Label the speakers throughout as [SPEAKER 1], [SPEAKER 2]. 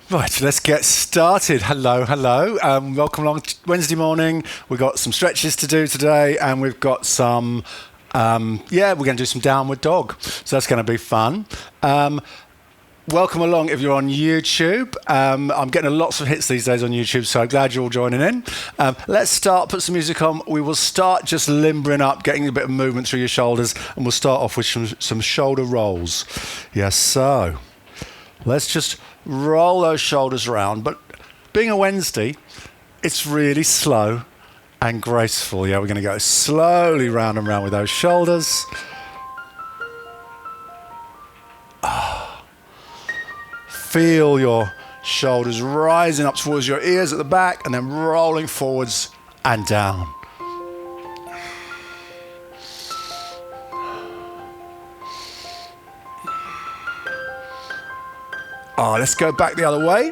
[SPEAKER 1] Right, let's get started. Hello, hello. Welcome along to Wednesday morning. We've got some stretches to do today, and we've got some, we're going to do some downward dog. So that's going to be fun. Welcome along if you're on YouTube. I'm getting lots of hits these days on YouTube, so I'm glad you're all joining in. Let's start, put some music on. We will start just limbering up, getting a bit of movement through your shoulders, and we'll start off with some shoulder rolls. Yes, so let's just roll those shoulders around. But being a Wednesday, it's really slow and graceful. Yeah, we're going to go slowly round and round with those shoulders. Feel your shoulders rising up towards your ears at the back and then rolling forwards and down. Let's go back the other way.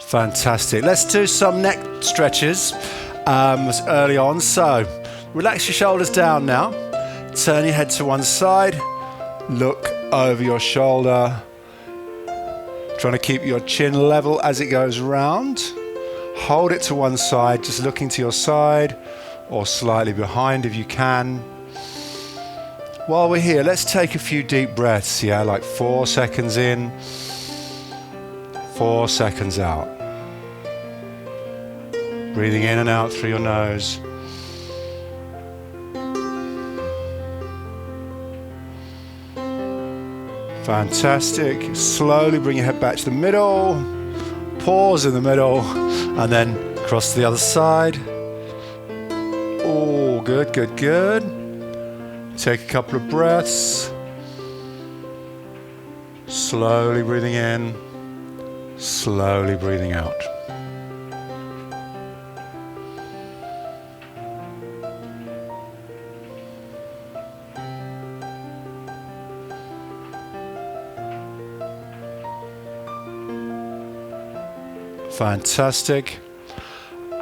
[SPEAKER 1] Fantastic. Let's do some neck stretches early on. So relax your shoulders down now. Turn your head to one side. Look over your shoulder. Trying to keep your chin level as it goes round. Hold it to one side, just looking to your side or slightly behind if you can. While we're here, let's take a few deep breaths, like 4 seconds in, 4 seconds out. Breathing in and out through your nose. Fantastic. Slowly bring your head back to the middle. Pause in the middle and then cross to the other side. Oh, good, good, good. Take a couple of breaths. Slowly breathing in, slowly breathing out. Fantastic.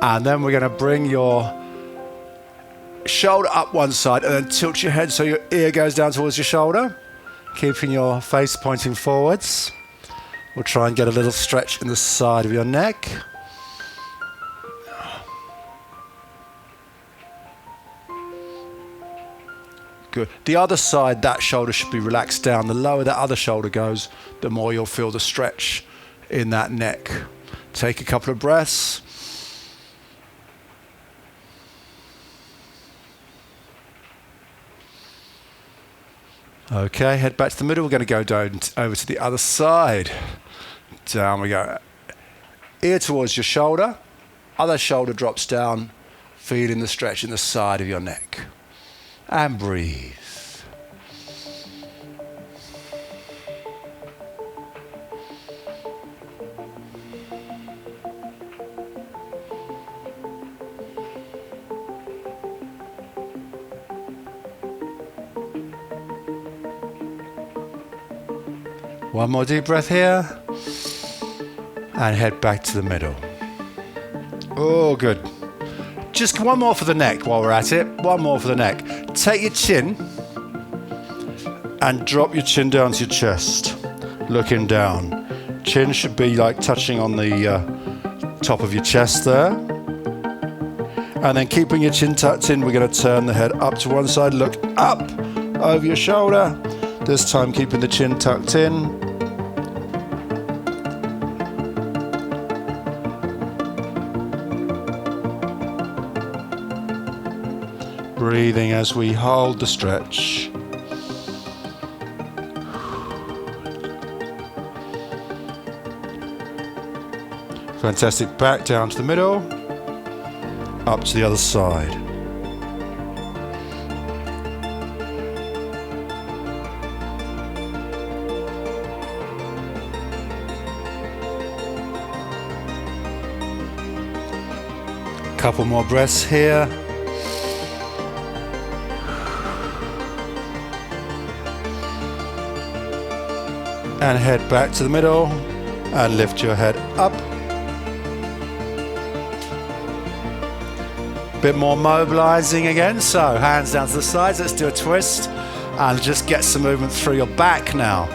[SPEAKER 1] And then we're going to bring your shoulder up one side and then tilt your head so your ear goes down towards your shoulder, keeping your face pointing forwards. We'll try and get a little stretch in the side of your neck. Good. The other side, that shoulder should be relaxed down. The lower that other shoulder goes, the more you'll feel the stretch in that neck. Take a couple of breaths. Okay, head back to the middle. We're going to go down over to the other side. Down we go. Ear towards your shoulder. Other shoulder drops down, feeling the stretch in the side of your neck. And breathe. One more deep breath here. And head back to the middle. Oh, good. Just one more for the neck while we're at it. One more for the neck. Take your chin and drop your chin down to your chest. Looking down. Chin should be like touching on the top of your chest there. And then keeping your chin tucked in, we're going to turn the head up to one side. Look up over your shoulder. This time keeping the chin tucked in. Breathing as we hold the stretch. Fantastic. Back down to the middle. Up to the other side. Couple more breaths here. And head back to the middle and lift your head up. Bit more mobilizing again, so hands down to the sides. Let's do a twist and just get some movement through your back now.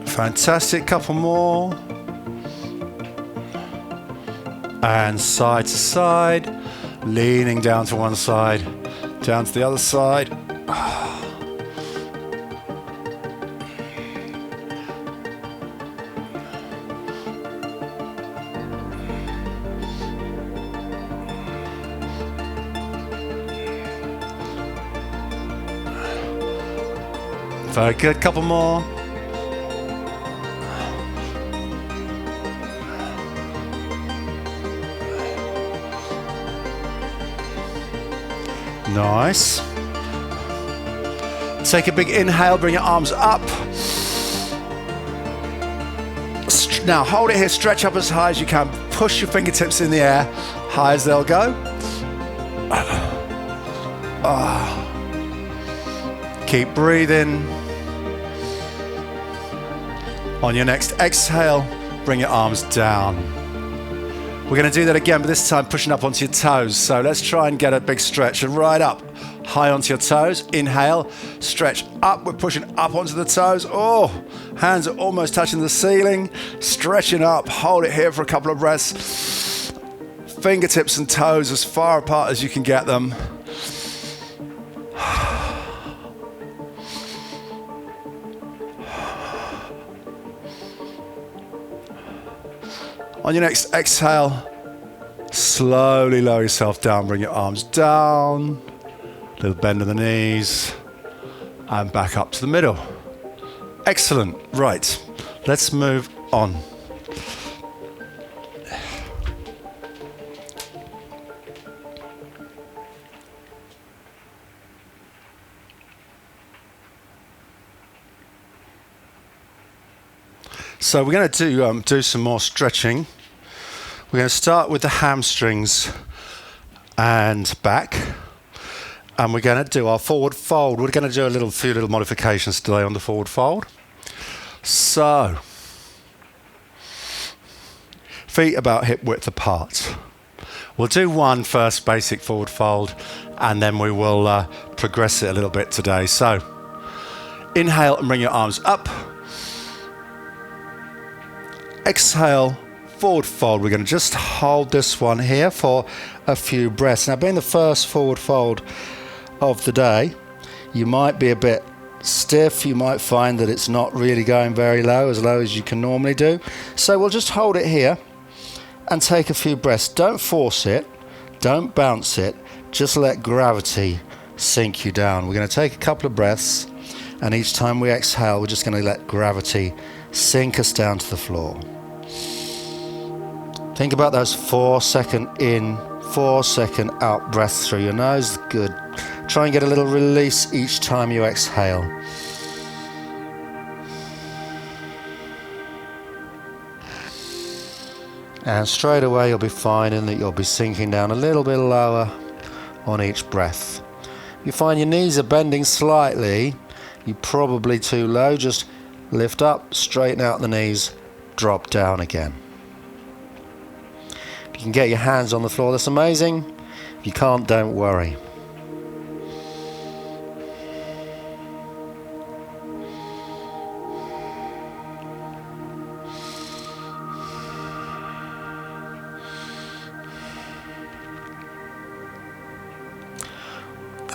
[SPEAKER 1] Fantastic, couple more. And side to side, leaning down to one side, down to the other side. Very good, couple more. Nice. Take a big inhale, bring your arms up. Now hold it here, stretch up as high as you can. Push your fingertips in the air, high as they'll go. Keep breathing. On your next exhale, bring your arms down. We're going to do that again, but this time pushing up onto your toes. So let's try and get a big stretch and right up, high onto your toes. Inhale, stretch up. We're pushing up onto the toes. Oh, hands are almost touching the ceiling. Stretching up. Hold it here for a couple of breaths. Fingertips and toes as far apart as you can get them. On your next exhale, slowly lower yourself down, bring your arms down, little bend of the knees, and back up to the middle. Excellent. Right, let's move on. So we're going to do some more stretching. We're going to start with the hamstrings and back, and we're going to do our forward fold. We're going to do a few little modifications today on the forward fold. So, feet about hip width apart. We'll do one first basic forward fold, and then we will progress it a little bit today. So, inhale and bring your arms up. Exhale, forward fold. We're going to just hold this one here for a few breaths. Now, being the first forward fold of the day, you might be a bit stiff. You might find that it's not really going very low as you can normally do. So we'll just hold it here and take a few breaths. Don't force it. Don't bounce it. Just let gravity sink you down. We're going to take a couple of breaths, and each time we exhale, we're just going to let gravity sink us down to the floor. Think about those 4-second in, 4-second out breaths through your nose. Good. Try and get a little release each time you exhale. And straight away you'll be finding that you'll be sinking down a little bit lower on each breath. You find your knees are bending slightly, you're probably too low. Just lift up, straighten out the knees, drop down again. If you can get your hands on the floor, that's amazing. If you can't, don't worry.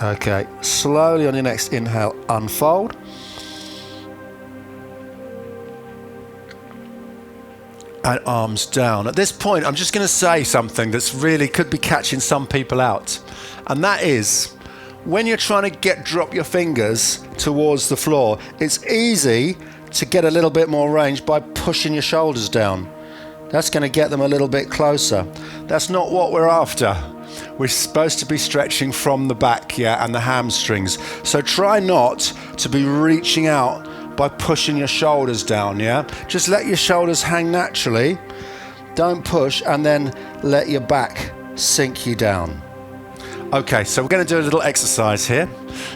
[SPEAKER 1] Okay, slowly on your next inhale, unfold. And arms down. At this point, I'm just going to say something that's really could be catching some people out. And that is, when you're trying to drop your fingers towards the floor, it's easy to get a little bit more range by pushing your shoulders down. That's going to get them a little bit closer. That's not what we're after. we're supposed to be stretching from the back, yeah, and the hamstrings. So try not to be reaching out by pushing your shoulders down, yeah? Just let your shoulders hang naturally. Don't push, and then let your back sink you down. Okay, so we're going to do a little exercise here.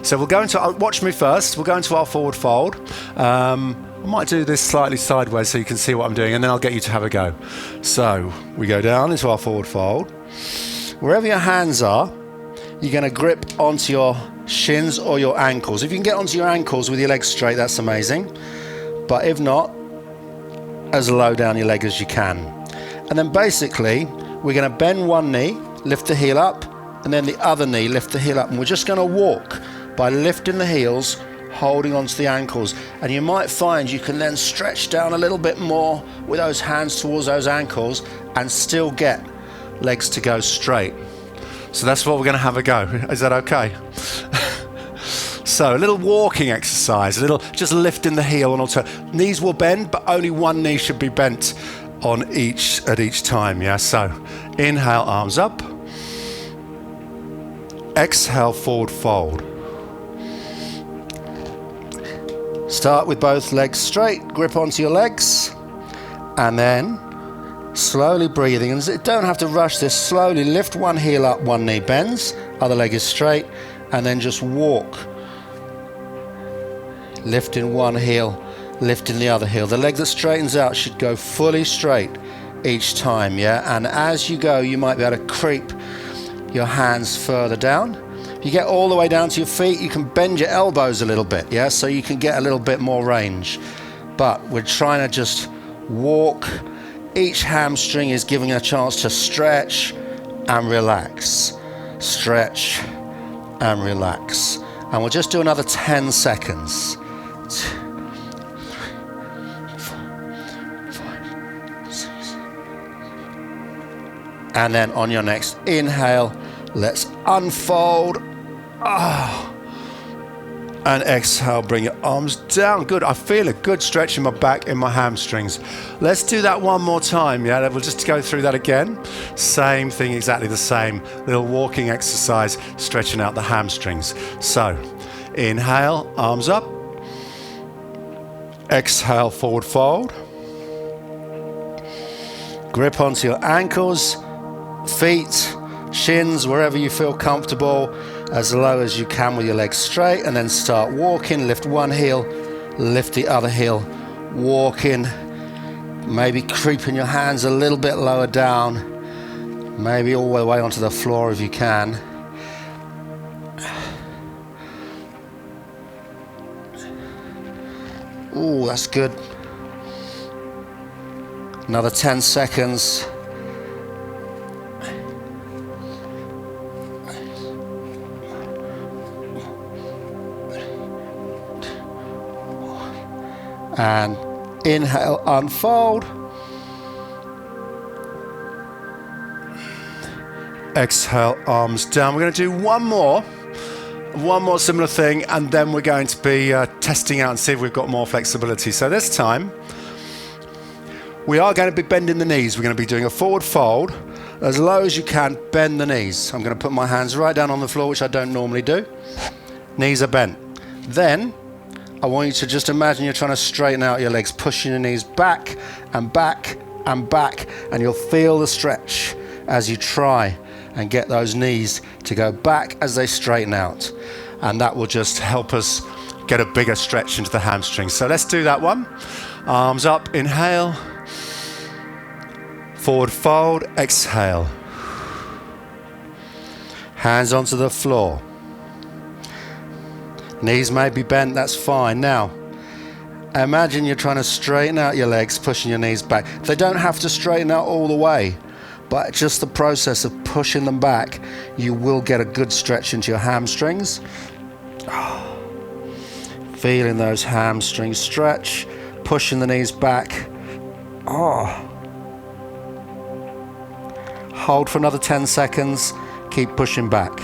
[SPEAKER 1] So we'll go into, watch me first, we'll go into our forward fold. I might do this slightly sideways so you can see what I'm doing, and then I'll get you to have a go. So we go down into our forward fold. Wherever your hands are, you're going to grip onto your shins or your ankles. If you can get onto your ankles with your legs straight, that's amazing. But if not, as low down your leg as you can. And then basically, we're going to bend one knee, lift the heel up, and then the other knee, lift the heel up. And we're just going to walk by lifting the heels, holding onto the ankles. And you might find you can then stretch down a little bit more with those hands towards those ankles and still get legs to go straight. So that's what we're going to have a go. Is that okay? So a little walking exercise, a little just lifting the heel and also knees will bend, but only one knee should be bent on at each time. Yeah. So inhale, arms up. Exhale, forward fold. Start with both legs straight, grip onto your legs, and then slowly breathing. And you don't have to rush this. Slowly lift one heel up, one knee bends, other leg is straight, and then just walk. Lifting one heel, lifting the other heel. The leg that straightens out should go fully straight each time, yeah? And as you go, you might be able to creep your hands further down. You get all the way down to your feet, you can bend your elbows a little bit, yeah, so you can get a little bit more range. But we're trying to just walk. Each hamstring is giving a chance to stretch and relax. Stretch and relax. And we'll just do another 10 seconds. 2, 3, 4, 5, 6. And then on your next inhale, let's unfold. And exhale, bring your arms down. Good. I feel a good stretch in my back, in my hamstrings. Let's do that one more time. Yeah, we'll just go through that again. Same thing, exactly the same. Little walking exercise, stretching out the hamstrings. So, inhale, arms up. Exhale, forward fold. Grip onto your ankles, feet, shins, wherever you feel comfortable, as low as you can with your legs straight, and then start walking. Lift one heel, lift the other heel, walking, maybe creeping your hands a little bit lower down, maybe all the way onto the floor if you can. Ooh, that's good. Another 10 seconds. And inhale, unfold. Exhale, arms down. We're going to do one more similar thing, and then we're going to be testing out and see if we've got more flexibility. So this time, we are going to be bending the knees. We're going to be doing a forward fold. As low as you can, bend the knees. I'm going to put my hands right down on the floor, which I don't normally do. Knees are bent. Then, I want you to just imagine you're trying to straighten out your legs, pushing your knees back and back and back, and you'll feel the stretch as you try and get those knees to go back as they straighten out. And that will just help us get a bigger stretch into the hamstrings. So let's do that one. Arms up, inhale. Forward fold, exhale. Hands onto the floor. Knees may be bent, that's fine. Now, imagine you're trying to straighten out your legs, pushing your knees back. They don't have to straighten out all the way, but just the process of pushing them back, you will get a good stretch into your hamstrings. Feeling those hamstrings stretch, pushing the knees back. Hold for another 10 seconds, keep pushing back.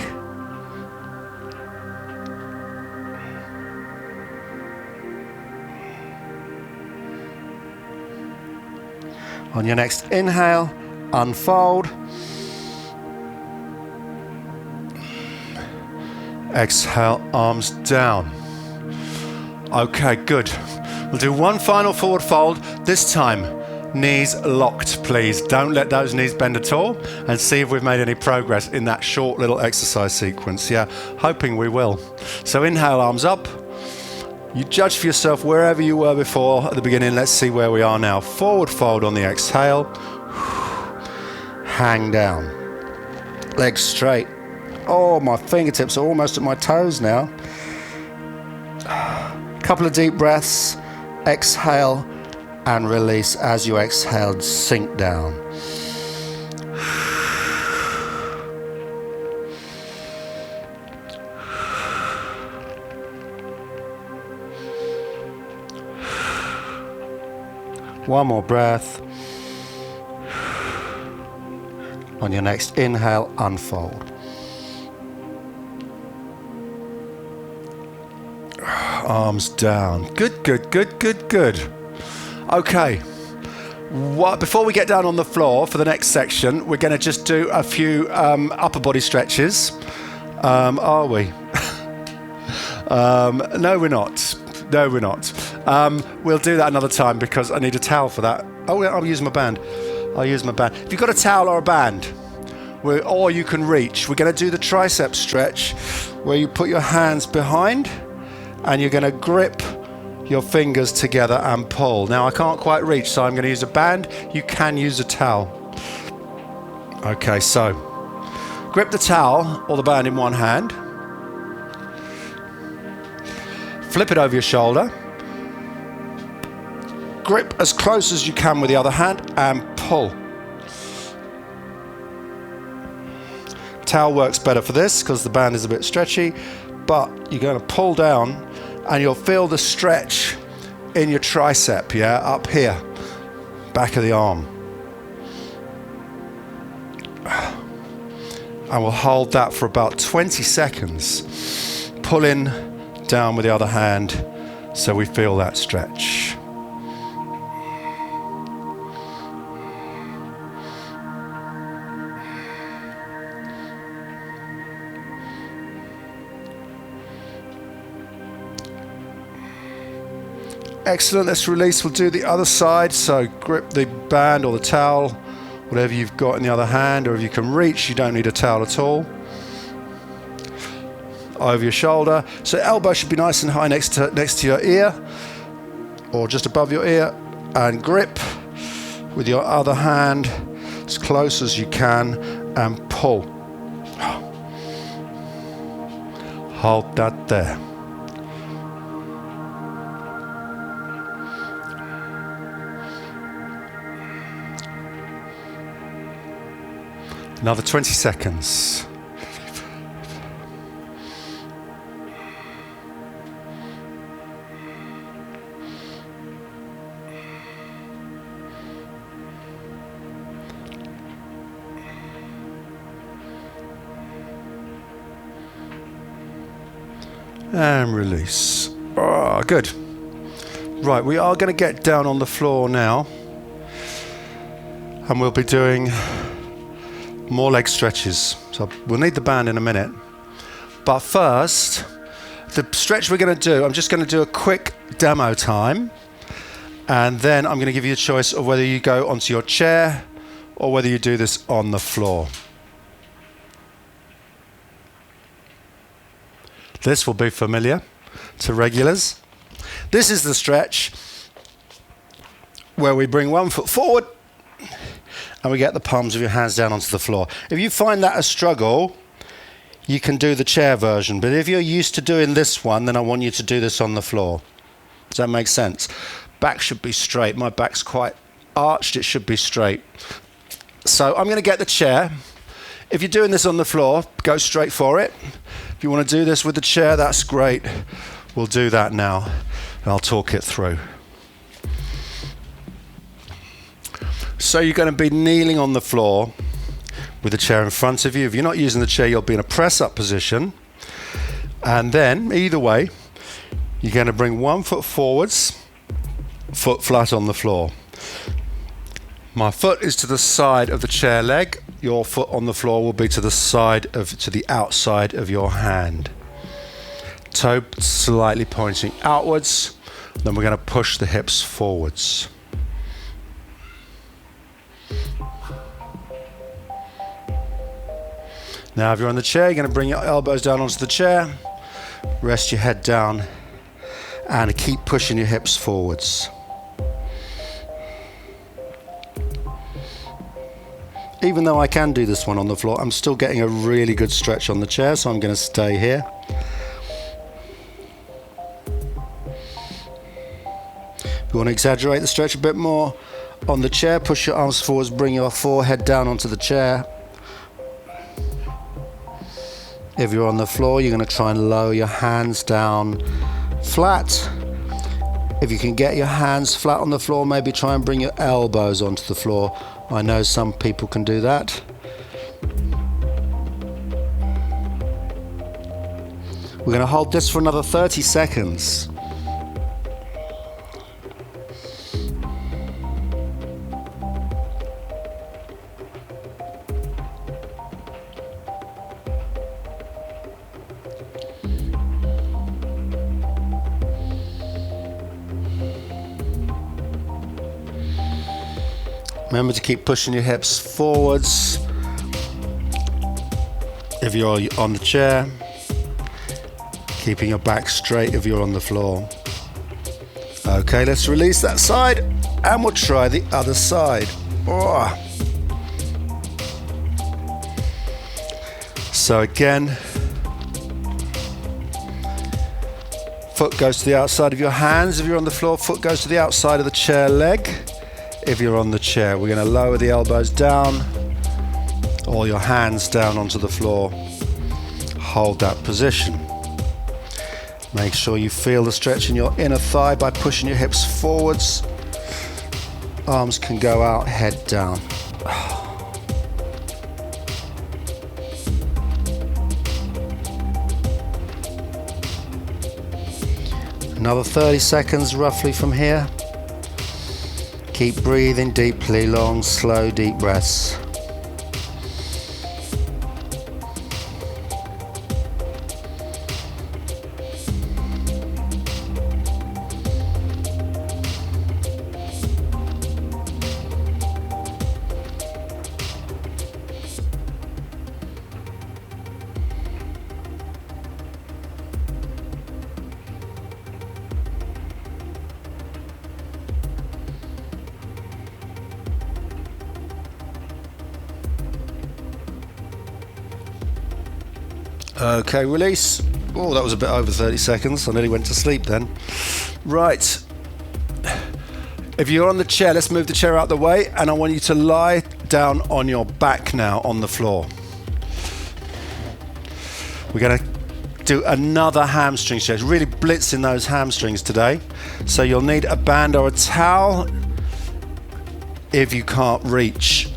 [SPEAKER 1] On your next inhale, unfold. Exhale, arms down. Okay, good. We'll do one final forward fold. This time, knees locked, please. Don't let those knees bend at all, and see if we've made any progress in that short little exercise sequence. Yeah, hoping we will. So inhale, arms up. You judge for yourself wherever you were before at the beginning. Let's see where we are now. Forward fold on the exhale. Hang down. Legs straight. Oh, my fingertips are almost at my toes now. Couple of deep breaths. Exhale and release. As you exhale, sink down. One more breath. On your next inhale, unfold. Arms down. Good, good, good, good, good. Okay. Before we get down on the floor for the next section, we're going to just do a few upper body stretches. Are we? No, we're not. No, we're not. We'll do that another time because I need a towel for that. Oh, I'll use my band. I'll use my band. If you've got a towel or a band, or you can reach, we're going to do the tricep stretch where you put your hands behind and you're going to grip your fingers together and pull. Now, I can't quite reach, so I'm going to use a band. You can use a towel. Okay, so grip the towel or the band in one hand. Flip it over your shoulder. Grip as close as you can with the other hand and pull. Towel works better for this because the band is a bit stretchy, but you're going to pull down and you'll feel the stretch in your tricep, yeah, up here, back of the arm. And we'll hold that for about 20 seconds. Pull in, down with the other hand so we feel that stretch. Excellent, let's release. We'll do the other side. So grip the band or the towel, whatever you've got in the other hand, or if you can reach, you don't need a towel at all. Over your shoulder. So elbow should be nice and high next to your ear, or just above your ear, and grip with your other hand as close as you can and pull. Hold that there. Another 20 seconds. And release. Oh, good. Right, we are going to get down on the floor now. And we'll be doing more leg stretches. So we'll need the band in a minute. But first, the stretch we're going to do, I'm just going to do a quick demo time. And then I'm going to give you a choice of whether you go onto your chair or whether you do this on the floor. This will be familiar to regulars. This is the stretch where we bring one foot forward and we get the palms of your hands down onto the floor. If you find that a struggle, you can do the chair version. But if you're used to doing this one, then I want you to do this on the floor. Does that make sense? Back should be straight. My back's quite arched. It should be straight. So I'm going to get the chair. If you're doing this on the floor, go straight for it. If you want to do this with the chair, that's great. We'll do that now, and I'll talk it through. So you're going to be kneeling on the floor with the chair in front of you. If you're not using the chair, you'll be in a press-up position. And then, either way, you're going to bring one foot forwards, foot flat on the floor. My foot is to the side of the chair leg. Your foot on the floor will be to the outside of your hand. toe slightly pointing outwards. Then we're going to push the hips forwards. Now if you're on the chair, you're going to bring your elbows down onto the chair, rest your head down, and keep pushing your hips forwards. Even though I can do this one on the floor, I'm still getting a really good stretch on the chair, so I'm going to stay here. If you want to exaggerate the stretch a bit more, on the chair, push your arms forwards, bring your forehead down onto the chair. If you're on the floor, you're going to try and lower your hands down flat. If you can get your hands flat on the floor, maybe try and bring your elbows onto the floor. I know some people can do that. We're going to hold this for another 30 seconds. Remember to keep pushing your hips forwards if you're on the chair, keeping your back straight if you're on the floor. Okay, let's release that side and we'll try the other side. Oh. So again, foot goes to the outside of your hands. If you're on the floor, foot goes to the outside of the chair leg. If you're on the chair, we're going to lower the elbows down, or your hands down onto the floor. Hold that position. Make sure you feel the stretch in your inner thigh by pushing your hips forwards. Arms can go out, head down. Another 30 seconds roughly from here. Keep breathing deeply, long, slow, deep breaths. Okay, release. Oh, that was a bit over 30 seconds. I nearly went to sleep then. Right. If you're on the chair, let's move the chair out the way, and I want you to lie down on your back now on the floor. We're going to do another hamstring stretch, really blitzing those hamstrings today. So you'll need a band or a towel if you can't reach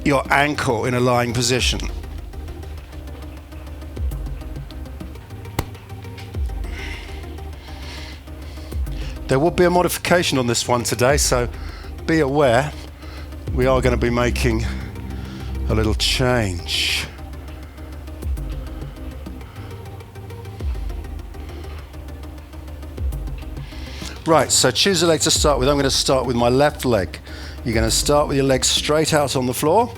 [SPEAKER 1] your ankle in a lying position. There will be a modification on this one today, so be aware we are going to be making a little change. Right, so choose a leg to start with. I'm going to start with my left leg. You're going to start with your legs straight out on the floor,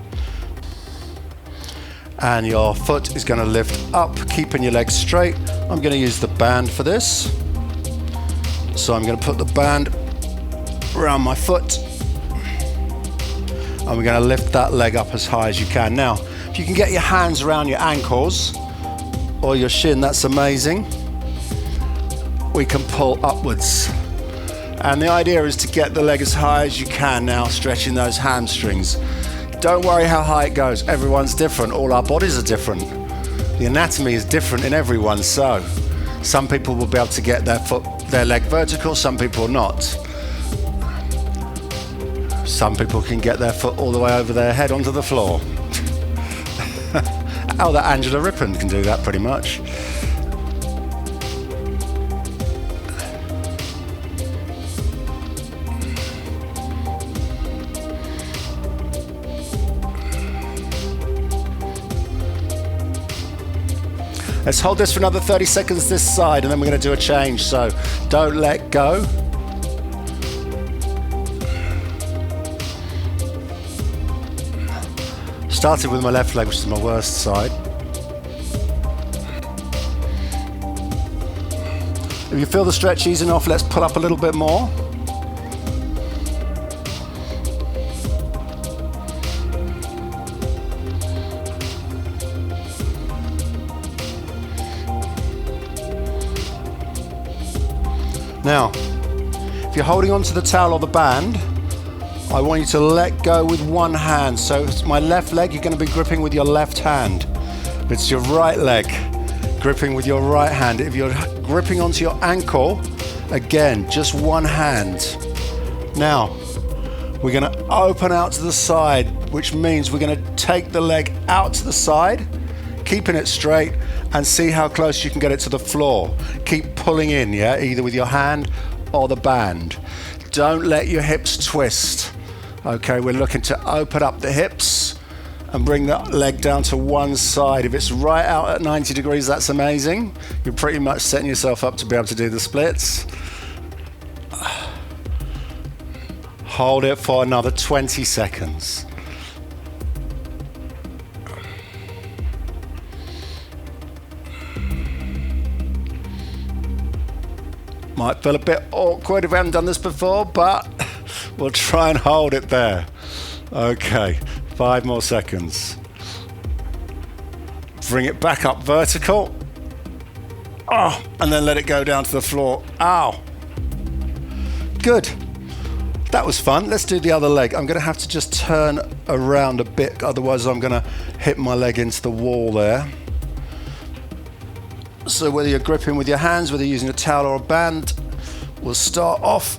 [SPEAKER 1] and your foot is going to lift up, keeping your legs straight. I'm going to use the band for this. So I'm going to put the band around my foot, and we're going to lift that leg up as high as you can. Now, if you can get your hands around your ankles or your shin, that's amazing. We can pull upwards. And the idea is to get the leg as high as you can now, stretching those hamstrings. Don't worry how high it goes. Everyone's different. All our bodies are different. The anatomy is different in everyone, so some people will be able to get their leg vertical, some people not. Some people can get their foot all the way over their head onto the floor. Oh, that Angela Rippon can do that pretty much. Let's hold this for another 30 seconds this side, and then we're going to do a change. So don't let go. Started with my left leg, which is my worst side. If you feel the stretch easing off, let's pull up a little bit more. Now, if you're holding onto the towel or the band, I want you to let go with one hand. So if it's my left leg, you're going to be gripping with your left hand. If it's your right leg, gripping with your right hand. If you're gripping onto your ankle, again, just one hand. Now, we're going to open out to the side, which means we're going to take the leg out to the side, keeping it straight, and see how close you can get it to the floor. Keep pulling in, yeah, either with your hand or the band. Don't let your hips twist. Okay, we're looking to open up the hips and bring that leg down to one side. If it's right out at 90 degrees, that's amazing. You're pretty much setting yourself up to be able to do the splits. Hold it for another 20 seconds. Might feel a bit awkward if we haven't done this before, but we'll try and hold it there. Okay, 5 more seconds. Bring it back up vertical. Oh, and then let it go down to the floor. Ow. Good. That was fun. Let's do the other leg. I'm going to have to just turn around a bit, otherwise I'm going to hit my leg into the wall there. So whether you're gripping with your hands, whether you're using a towel or a band, we'll start off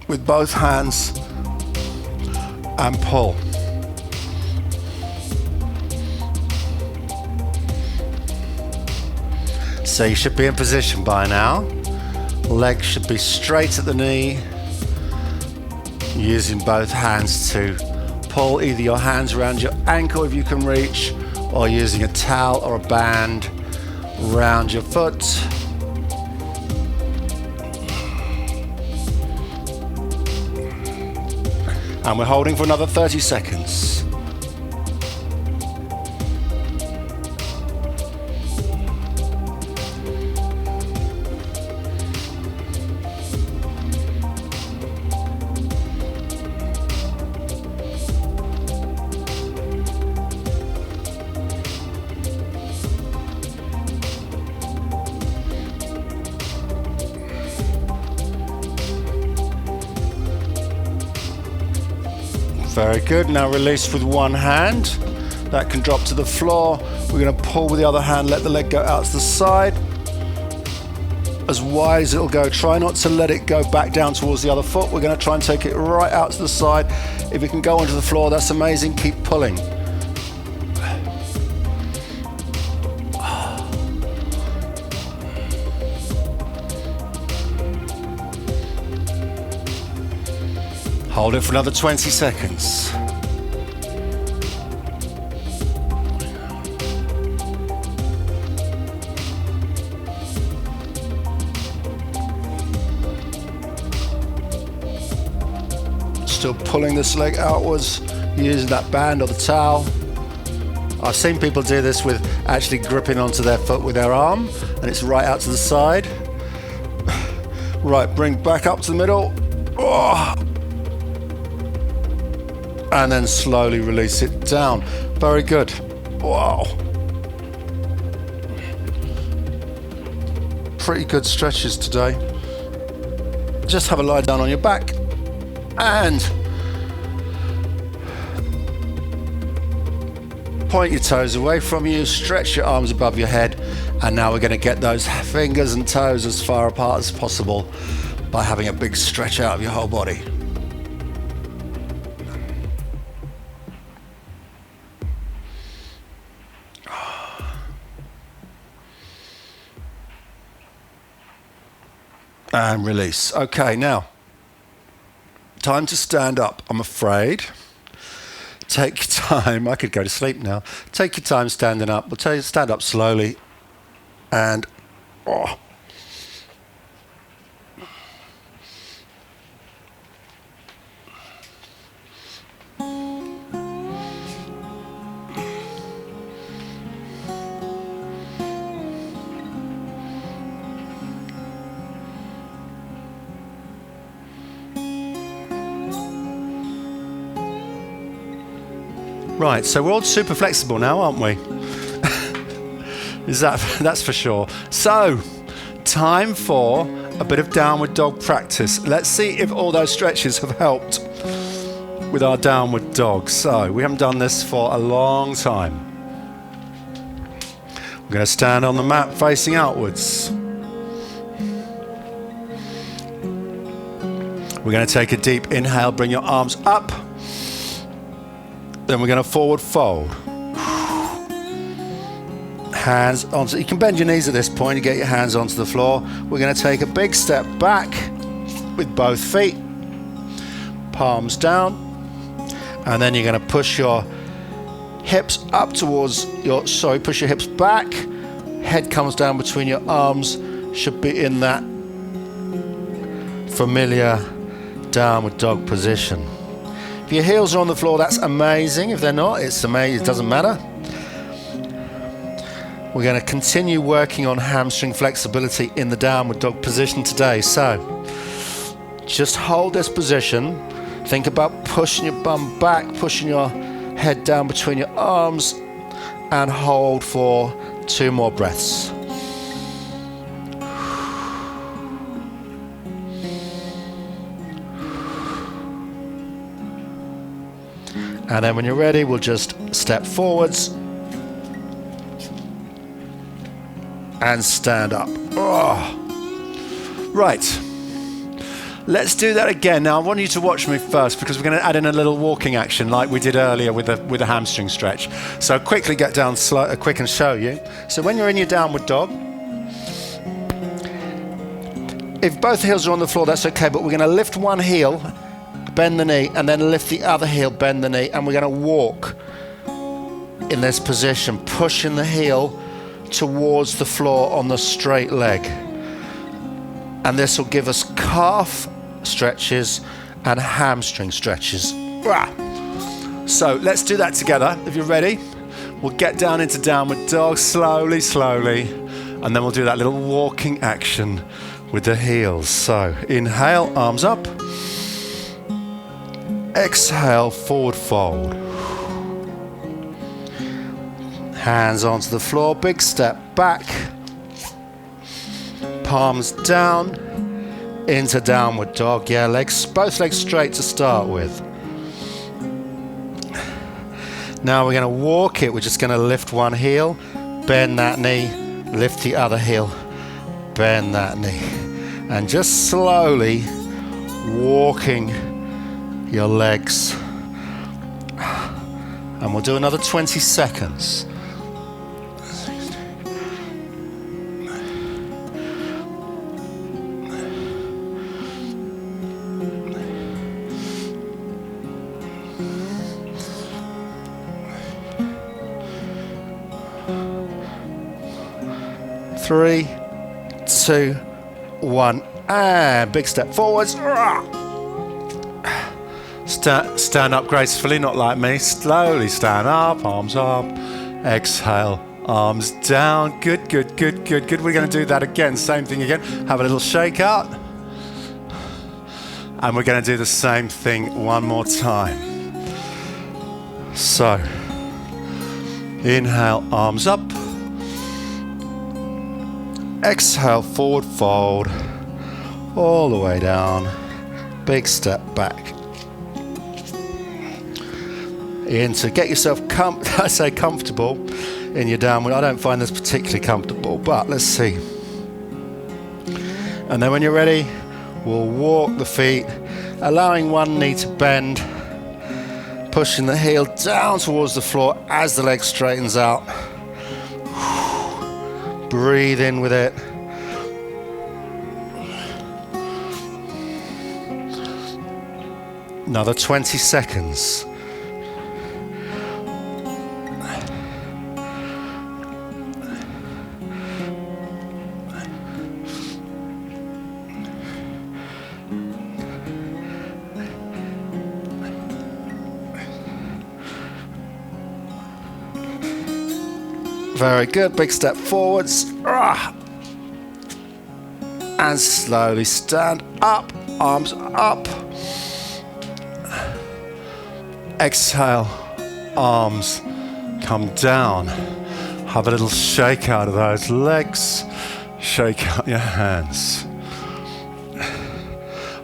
[SPEAKER 1] with both hands and pull. So you should be in position by now. Legs should be straight at the knee, using both hands to pull either your hands around your ankle if you can reach, or using a towel or a band around your foot. And we're holding for another 30 seconds. Very good. Now release with one hand. That can drop to the floor. We're going to pull with the other hand, let the leg go out to the side. As wide as it'll go. Try not to let it go back down towards the other foot. We're going to try and take it right out to the side. If it can go onto the floor, that's amazing. Keep pulling. Hold it for another 20 seconds. Still pulling this leg outwards, using that band or the towel. I've seen people do this with actually gripping onto their foot with their arm, and it's right out to the side. Right, bring back up to the middle. Oh. And then slowly release it down. Very good. Wow. Pretty good stretches today. Just have a lie down on your back and point your toes away from you, stretch your arms above your head, and now we're going to get those fingers and toes as far apart as possible by having a big stretch out of your whole body. And release. Okay, now, time to stand up, I'm afraid. take your time. I could go to sleep now. Take your time standing up. We'll tell you, stand up slowly. And, oh. Right, so we're all super flexible now, aren't we? That's for sure. So, time for a bit of downward dog practice. Let's see if all those stretches have helped with our downward dog. So, we haven't done this for a long time. We're going to stand on the mat facing outwards. We're going to take a deep inhale, bring your arms up. Then we're going to forward fold. Hands onto, you can bend your knees at this point, you get your hands onto the floor. We're going to take a big step back with both feet, palms down, and then you're going to push your hips up towards push your hips back, head comes down between your arms, should be in that familiar downward dog position. If your heels are on the floor, that's amazing. If they're not, it's amazing, it doesn't matter. We're going to continue working on hamstring flexibility in the downward dog position today. So, just hold this position. Think about pushing your bum back, pushing your head down between your arms, and hold for 2 more breaths. And then when you're ready, we'll just step forwards and stand up. Oh. Right. Let's do that again. Now I want you to watch me first because we're going to add in a little walking action like we did earlier with a hamstring stretch. So quickly get down slow, quick and show you. So when you're in your downward dog, if both heels are on the floor, that's okay, but we're going to lift one heel, bend the knee, and then lift the other heel, bend the knee, and we're going to walk in this position, pushing the heel towards the floor on the straight leg. And this will give us calf stretches and hamstring stretches. So let's do that together. If you're ready, we'll get down into downward dog slowly, slowly, and then we'll do that little walking action with the heels. So inhale, arms up. Exhale, forward fold. Hands onto the floor, big step back. Palms down into downward dog. Yeah, both legs straight to start with. Now we're going to walk it. We're just going to lift one heel, bend that knee, lift the other heel, bend that knee. And just slowly walking your legs. And we'll do another 20 seconds. Three, 2, 1, and big step forwards. Stand up gracefully, not like me. Slowly stand up, arms up. Exhale, arms down. Good, good, good, good, good. We're going to do that again. Same thing again. Have a little shake out. And we're going to do the same thing one more time. So, inhale, arms up. Exhale, forward fold, all the way down, big step back. Into get yourself I say comfortable in your downward. I don't find this particularly comfortable, but let's see. And then when you're ready, we'll walk the feet, allowing one knee to bend, pushing the heel down towards the floor as the leg straightens out. Breathe in with it. Another 20 seconds. Very good. Big step forwards. And slowly stand up. Arms up. Exhale. Arms come down. Have a little shake out of those legs. Shake out your hands.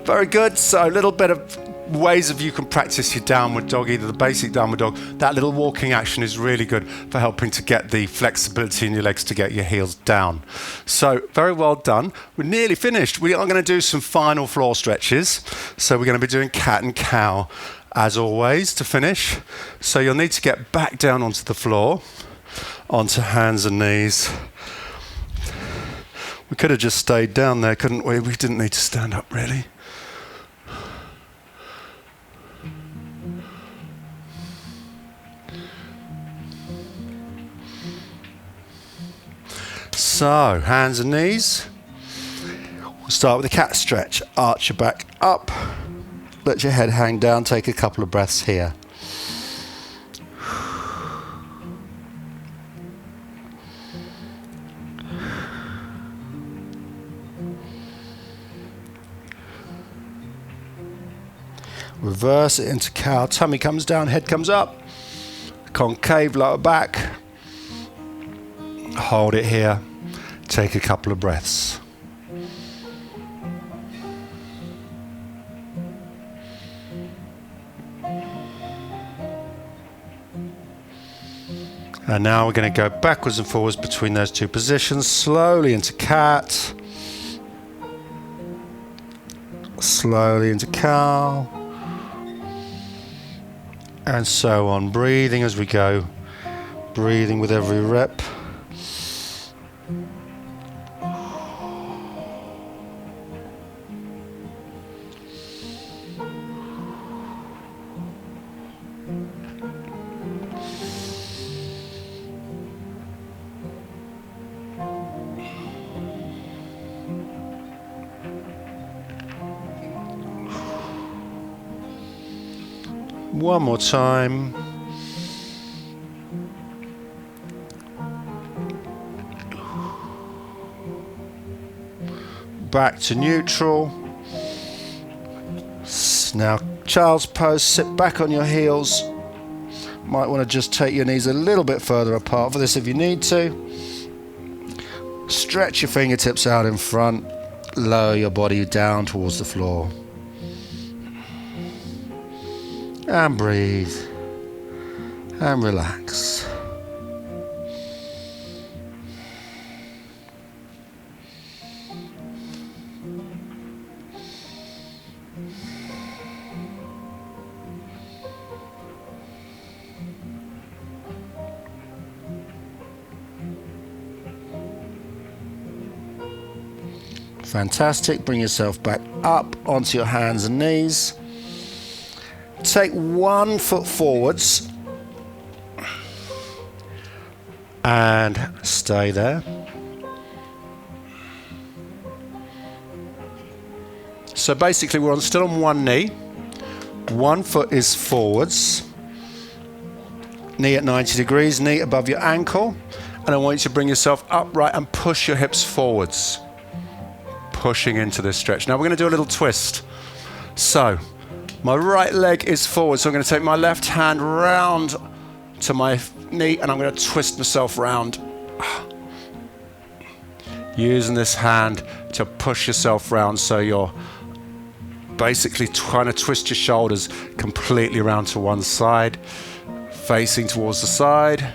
[SPEAKER 1] Very good. So a little bit of ways of you can practice your downward dog, either the basic downward dog. That little walking action is really good for helping to get the flexibility in your legs to get your heels down. So very well done. We're nearly finished. We are going to do some final floor stretches. So we're going to be doing cat and cow as always to finish. So you'll need to get back down onto the floor, onto hands and knees. We could have just stayed down there, couldn't we? We didn't need to stand up really. So, hands and knees. We'll start with a cat stretch. Arch your back up. Let your head hang down. Take a couple of breaths here. Reverse it into cow. Tummy comes down, head comes up. Concave lower back. Hold it here. Take a couple of breaths. And now we're going to go backwards and forwards between those two positions. Slowly into cat. Slowly into cow. And so on. Breathing as we go. Breathing with every rep. One more time. Back to neutral. Now child's pose, sit back on your heels. Might want to just take your knees a little bit further apart for this if you need to. Stretch your fingertips out in front. Lower your body down towards the floor. And breathe. And relax. Fantastic. Bring yourself back up onto your hands and knees. Take 1 foot forwards and stay there. So basically we're still on one knee. 1 foot is forwards. Knee at 90 degrees, knee above your ankle. And I want you to bring yourself upright and push your hips forwards. Pushing into this stretch. Now we're going to do a little twist. So my right leg is forward, so I'm going to take my left hand round to my knee and I'm going to twist myself round. Using this hand to push yourself round so you're basically trying to twist your shoulders completely around to one side, facing towards the side.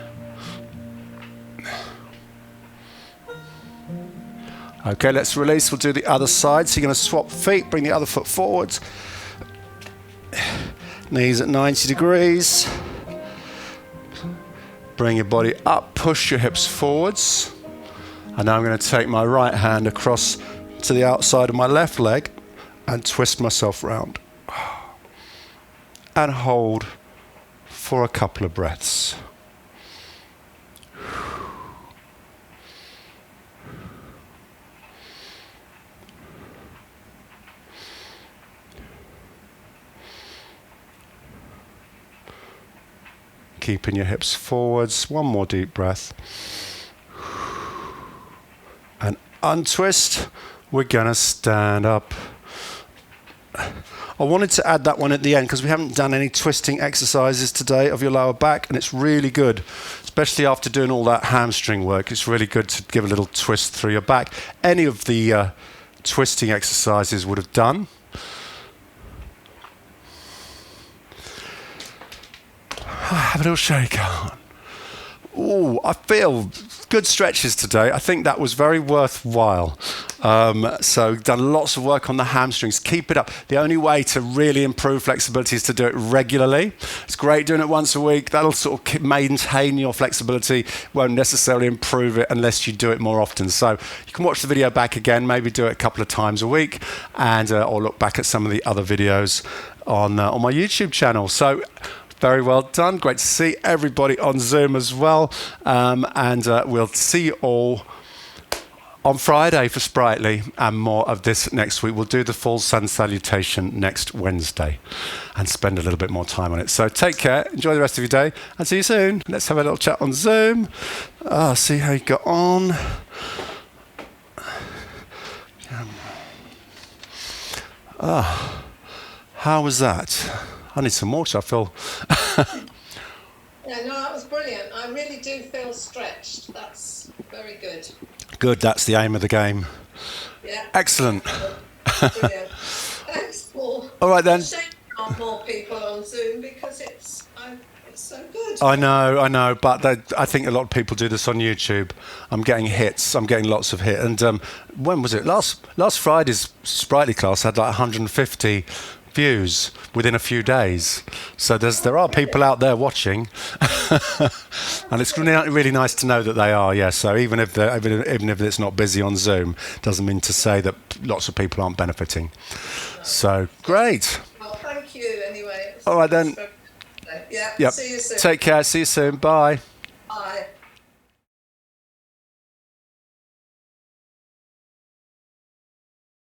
[SPEAKER 1] Okay, let's release. We'll do the other side. So you're going to swap feet, bring the other foot forwards. Knees at 90 degrees. Bring your body up, push your hips forwards. And now I'm going to take my right hand across to the outside of my left leg and twist myself round. And hold for a couple of breaths. Keeping your hips forwards. One more deep breath. untwist. We're going to stand up. I wanted to add that one at the end because we haven't done any twisting exercises today of your lower back, and it's really good, especially after doing all that hamstring work. It's really good to give a little twist through your back. Any of the twisting exercises would have done. Have a little shake on. Oh, I feel good stretches today. I think that was very worthwhile. So done lots of work on the hamstrings. Keep it up. The only way to really improve flexibility is to do it regularly. It's great doing it once a week. That'll sort of maintain your flexibility. Won't necessarily improve it unless you do it more often. So you can watch the video back again, maybe do it a couple of times a week, and or look back at some of the other videos on my YouTube channel. So very well done. Great to see everybody on Zoom as well. And we'll see you all on Friday for Spritely, and more of this next week. We'll do the full sun salutation next Wednesday and spend a little bit more time on it. So take care, enjoy the rest of your day, and see you soon. Let's have a little chat on Zoom. See how you got on. How was that? I need some water, I feel.
[SPEAKER 2] Yeah, no, that was brilliant. I really do feel stretched. That's very good.
[SPEAKER 1] Good, that's the aim of the game.
[SPEAKER 2] Yeah.
[SPEAKER 1] Excellent.
[SPEAKER 2] Brilliant. Thanks, Paul.
[SPEAKER 1] All right then.
[SPEAKER 2] Shame there aren't more people on Zoom because it's so good.
[SPEAKER 1] I know, but I think a lot of people do this on YouTube. I'm getting hits. I'm getting lots of hits. And when was it? Last Friday's Spritely class had like 150 views within a few days. So there are people out there watching, and it's really nice to know that they are. Yeah. So even if it's not busy on Zoom, doesn't mean to say that lots of people aren't benefiting. So great.
[SPEAKER 2] Well, thank you anyway.
[SPEAKER 1] All right then.
[SPEAKER 2] Yeah.
[SPEAKER 1] Yep.
[SPEAKER 2] See you soon.
[SPEAKER 1] Take care. See you soon. Bye.